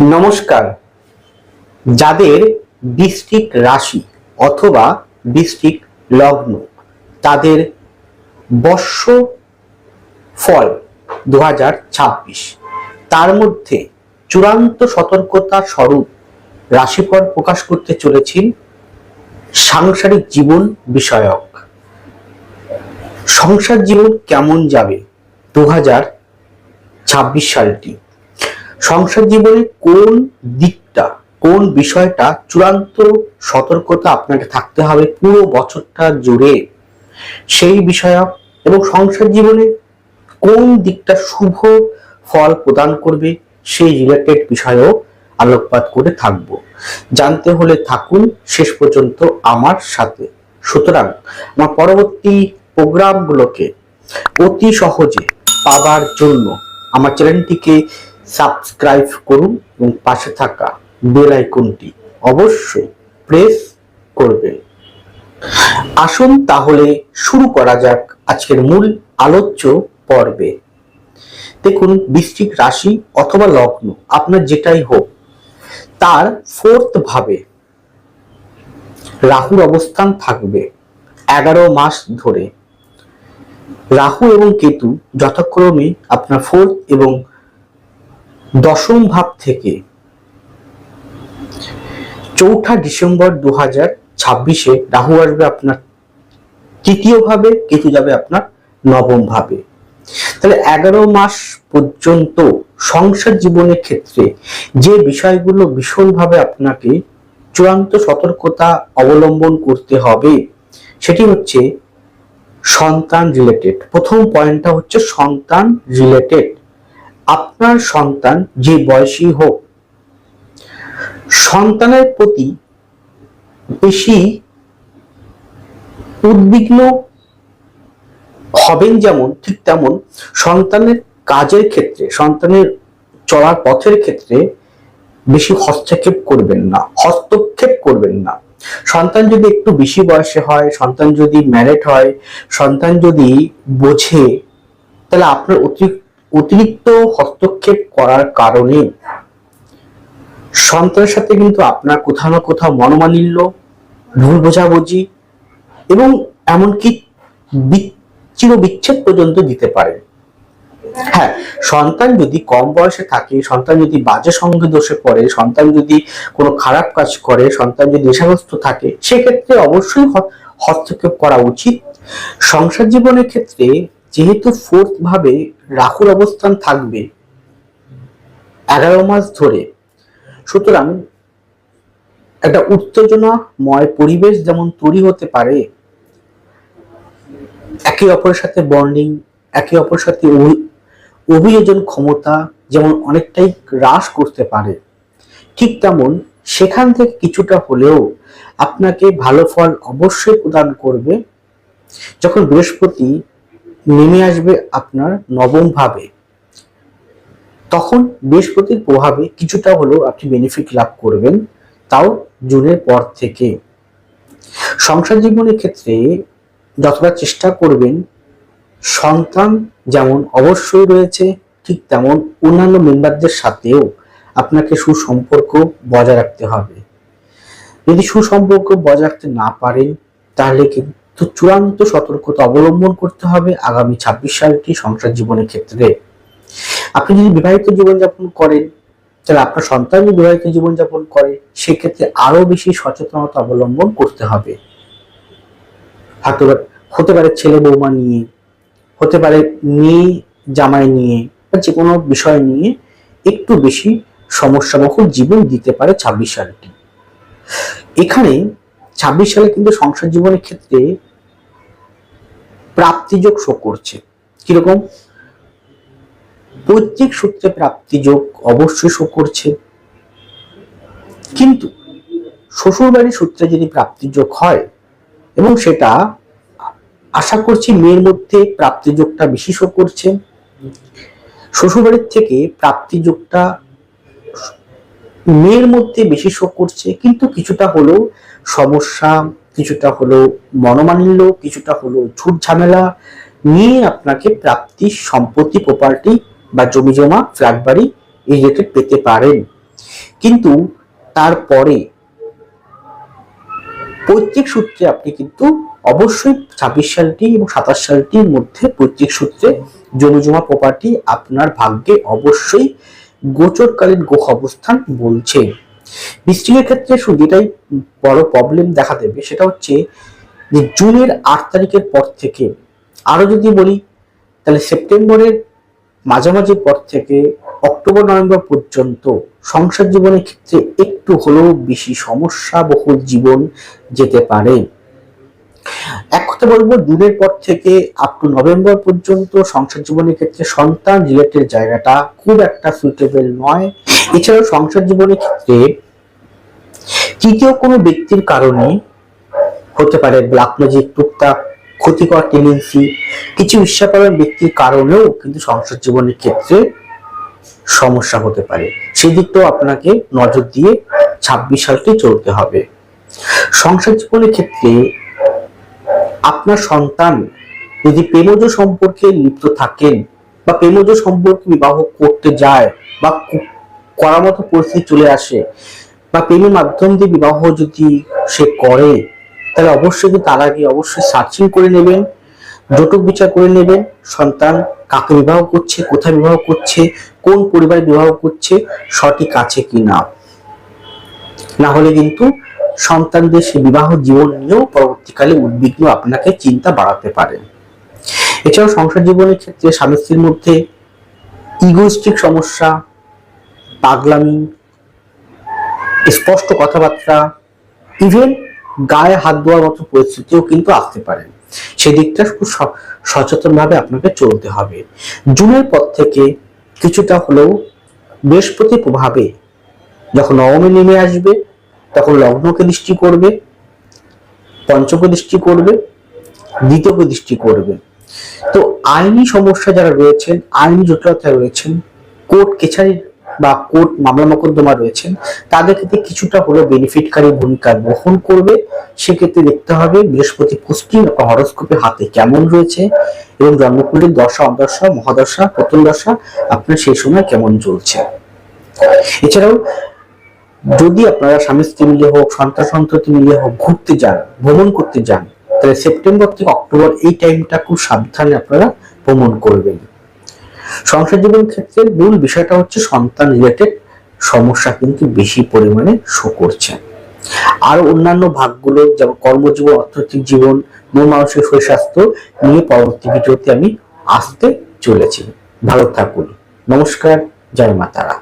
নমস্কার। যাদের বৃশ্চিক রাশি অথবা বৃশ্চিক লগ্ন, তাদের বর্ষ ফল 2026, তার মধ্যে চূড়ান্ত সতর্কতা স্বরূপ রাশিফল প্রকাশ করতে চলেছেন সাংসারিক জীবন বিষয়ক। সংসার জীবন কেমন যাবে 2026 সালটি, সংসার জীবনে কোন দিকটা, কোন বিষয়টা চূড়ান্ত সতর্কতা আপনাকে থাকতে হবে পুরো বছরটা জুড়ে সেই বিষয়ক, এবং সংসার জীবনে কোন দিকটা শুভ ফল প্রদান করবে সেই রিলেটেড বিষয়েও আলোকপাত করে থাকবো। জানতে হলে থাকুন শেষ পর্যন্ত আমার সাথে। সুতরাং আমার পরবর্তী প্রোগ্রামগুলোকে অতি সহজে পাবার জন্য আমার চ্যানেলটিকে সাবস্ক্রাইব করুন এবং পাশে থাকা বেল আইকনটি অবশ্যই প্রেস করবেন। আসুন তাহলে শুরু করা যাক আজকের মূল আলোচ্য পর্বে। দেখুন, বৃশ্চিক রাশি অথবা লগ্ন, আপনার যেটাই হোক, তার 4th ভাবে রাহুর অবস্থান থাকবে 11 মাস ধরে। রাহু এবং কেতু যথাক্রমে আপনার 4th এবং 10ম ভাব থেকে 4 ডিসেম্বর 2026-এ রাহু আসবে আপনার 3য় ভাবে, কেতু যাবে আপনার 9ম ভাবে। তাহলে 11 মাস পর্যন্ত সংসার জীবনের ক্ষেত্রে যে বিষয়গুলো ভীষণভাবে আপনাকে চূড়ান্ত সতর্কতা অবলম্বন করতে হবে সেটি হচ্ছে সন্তান রিলেটেড। প্রথম পয়েন্টটা হচ্ছে সন্তান রিলেটেড। আপনার সন্তান যে বয়সী হোক, সন্তানের প্রতি বেশি উদ্বিগ্ন হবেন যেমন, ঠিক তেমন সন্তানের কাজের ক্ষেত্রে, সন্তানের চলার পথের ক্ষেত্রে বেশি হস্তক্ষেপ করবেন না। সন্তান যদি একটু বেশি বয়সে হয়, সন্তান যদি ম্যারিড হয়, সন্তান যদি বোঝে, তাহলে আপনার অতিরিক্ত হস্তক্ষেপ করার কারণে সন্তানের সাথে কিন্তু আপনার কোথাও না কোথাও মনোমালিন্য, ভুল বোঝাবুঝি এবং এমনকি চিরবিচ্ছেদ পর্যন্ত দিতে পারে। হ্যাঁ, সন্তান যদি কম বয়সে থাকে, সন্তান যদি বাজে সঙ্গে দোষে পড়ে, সন্তান যদি কোনো খারাপ কাজ করে, সন্তান যদি নেশাগ্রস্ত থাকে, সেক্ষেত্রে অবশ্যই হস্তক্ষেপ করা উচিত। সংসার জীবনের ক্ষেত্রে যেহেতু 4th ভাবে রাহুর অবস্থান থাকবে 11 মাস ধরে, সুতরাং একটা উত্তেজনাময় পরিবেশ যেমন তৈরি হতে পারে, একে অপরের সাথে বন্ডিং, একে অপরের সাথে অভিযোজন ক্ষমতা যেমন অনেকটাই হ্রাস করতে পারে, ঠিক তেমন সেখান থেকে কিছুটা হলেও আপনাকে ভালো ফল অবশ্যই প্রদান করবে যখন বৃহস্পতি নেমে আসবে আপনার 9ম ভাবে। তখন বৃহস্পতির প্রভাবে কিছুটা হলেও আপনি বেনিফিট লাভ করবেন, তাও জুনের পর থেকে। সংসার জীবনের ক্ষেত্রে যতটা চেষ্টা করবেন, সন্তান যেমন অবশ্যই রয়েছে, ঠিক তেমন অন্যান্য মেম্বারদের সাথেও আপনাকে সুসম্পর্ক বজায় রাখতে হবে। যদি সুসম্পর্ক বজায় রাখতে না পারেন, তাহলে কিন্তু চূড়ান্ত সতর্কতা অবলম্বন করতে হবে আগামী 26 সালটি সংসার জীবনের ক্ষেত্রে। আপনি যদি বিবাহিত জীবনযাপন করেন, তাহলে আপনার সন্তান যদি বিবাহিত জীবনযাপন করে, সেক্ষেত্রে আরো বেশি সচেতনতা অবলম্বন করতে হবে। হতে পারে ছেলে বৌমা নিয়ে, হতে পারে মেয়ে জামাই নিয়ে, বা যে কোনো বিষয় নিয়ে একটু বেশি সমস্যাবহুল জীবন দিতে পারে 26 সালটি। এখানে 26 সালে কিন্তু সংসার জীবনের ক্ষেত্রে প্রাপ্তিযোগ শো করছে। কিরকম? পৈতৃক সূত্রে প্রাপ্তিযোগ অবশ্যই শো করছে, কিন্তু শ্বশুরবাড়ির সূত্রে যদি প্রাপ্তিযোগ হয়, এবং সেটা আশা করছি মেয়ের মধ্যে প্রাপ্তিযোগটা বেশি শো করছে, শ্বশুরবাড়ির থেকে প্রাপ্তিযোগটা মেয়ের মধ্যে বেশি শো করছে, কিন্তু কিছুটা হলেও সমস্যা, কিছুটা হলেও মনোমালিন্য, কিছুটা হলেও ঝুট ঝামেলা নিয়ে আপনাকে প্রাপ্তি, সম্পত্তি, প্রপার্টি বা জমি জমা, ফ্ল্যাট বাড়ি এই রিলেটেড পেতে পারেন। কিন্তু তারপরে পৈতৃক সূত্রে আপনি কিন্তু অবশ্যই 26 সালটি এবং 27 সালটির মধ্যে পৈতৃক সূত্রে জমিজমা প্রপার্টি আপনার ভাগ্যে অবশ্যই গোচরকালীন গ্রহ অবস্থান বলছে। বৃশ্চিকের ক্ষেত্রে শুধু এটাই বড় প্রবলেম দেখা দেবে, সেটা হচ্ছে যে জুনের 8 তারিখের পর থেকে, আরো যদি বলি তাহলে সেপ্টেম্বরের মাঝামাঝি পর থেকে অক্টোবর নভেম্বর পর্যন্ত সংসার জীবনের ক্ষেত্রে একটু হলেও বেশি সমস্যা বহুল জীবন যেতে পারে। এক কথা বলবো, জুনের পর থেকে আপ টু নভেম্বর পর্যন্ত সংসার জীবনের ক্ষেত্রে সন্তান রিলেটেড জায়গাটা খুব একটা সুইটেবল নয়। এছাড়াও সংসার জীবনের ক্ষেত্রে তৃতীয় কোনো ব্যক্তির কারণে হতে পারে ব্ল্যাক ম্যাজিক, টুকটাক ক্ষতিকর টেন্ডেন্সি, কিছু ঈর্ষাপরায়ণ ব্যক্তির কারণেও কিন্তু সংসার জীবনের ক্ষেত্রে সমস্যা হতে পারে। সেদিকটাও আপনাকে নজর দিয়ে 26 সালটি চলতে হবে। সংসার জীবনের ক্ষেত্রে আপনার সন্তান যদি প্রেমজ সম্পর্কে লিপ্ত থাকেন বা প্রেমজ সম্পর্কে বিবাহ করতে যায় বা করার মতো পরিস্থিতি চলে আসে বা প্রেমের মাধ্যম দিয়ে বিবাহ যদি সে করে, তাহলে অবশ্যই তার আগে অবশ্যই সার্চিং করে নেবেন, জটক বিচার করে নেবেন, সন্তান কাকে বিবাহ করছে, কোথায় বিবাহ করছে, কোন পরিবারে বিবাহ করছে, সঠিক আছে কিনা। না হলে কিন্তু সন্তানদের সে বিবাহ জীবন নিয়েও পরবর্তীকালে উদ্বিগ্ন আপনাকে চিন্তা বাড়াতে পারে। এছাড়াও সংসার জীবনের ক্ষেত্রে স্বামী স্ত্রীর মধ্যে ইগোইস্টিক সমস্যা, পাগলামি, স্পষ্ট কথাবার্তা, ইভেন গায়ে হাত দেওয়ার মতো পরিস্থিতিও কিন্তু আসতে পারে। সেদিকটা খুব সচেতন ভাবে আপনাকে চলতে হবে। জুনের পর থেকে কিছুটা হলেও বৃহস্পতি প্রভাবে যখন নবমে নেমে আসবে, তখন লগ্নকে দৃষ্টি করবে, পঞ্চমকে দৃষ্টি করবে, দ্বিতীয়কে দৃষ্টি করবে। তো আইনি সমস্যা যারা রয়েছেন, আইনি জটিলতায় রয়েছেন, কোর্ট কেছারি বা কোর্ট মামলা মোকদ্দমা রয়েছেন, তাদের ক্ষেত্রে কিছুটা হলেও বেনিফিটকারী ভূমিকা গ্রহণ করবে। সেক্ষেত্রে দেখতে হবে বৃহস্পতি পুষ্টি হরস্কোপের হাতে কেমন রয়েছে এবং জন্মকুণ্ডলীর দশা, অন্তর্দশা, মহাদশা, প্রথম দশা আপনার সেই সময় কেমন চলছে। এছাড়াও যদি আপনারা স্বামী স্ত্রী মিলে হোক, সন্তান সন্ততি মিলে হোক ঘুরতে যান, ভ্রমণ করতে যান, তাহলে সেপ্টেম্বর থেকে অক্টোবর এই টাইমটা খুব সাবধানে আপনারা ভ্রমণ করবেন। সংসার জীবন ক্ষেত্রে মূল বিষয়টা হচ্ছে সন্তান রিলেটেড সমস্যা কিন্তু বেশি পরিমাণে শো করছে। আর অন্যান্য ভাগগুলো যেমন কর্মজীবন, অর্থনৈতিক জীবন, মন মানসিক শরীর স্বাস্থ্য নিয়ে পরবর্তী ভিডিওতে আমি আসতে চলেছি। ভালো থাকুন। নমস্কার। জয় মা তারা।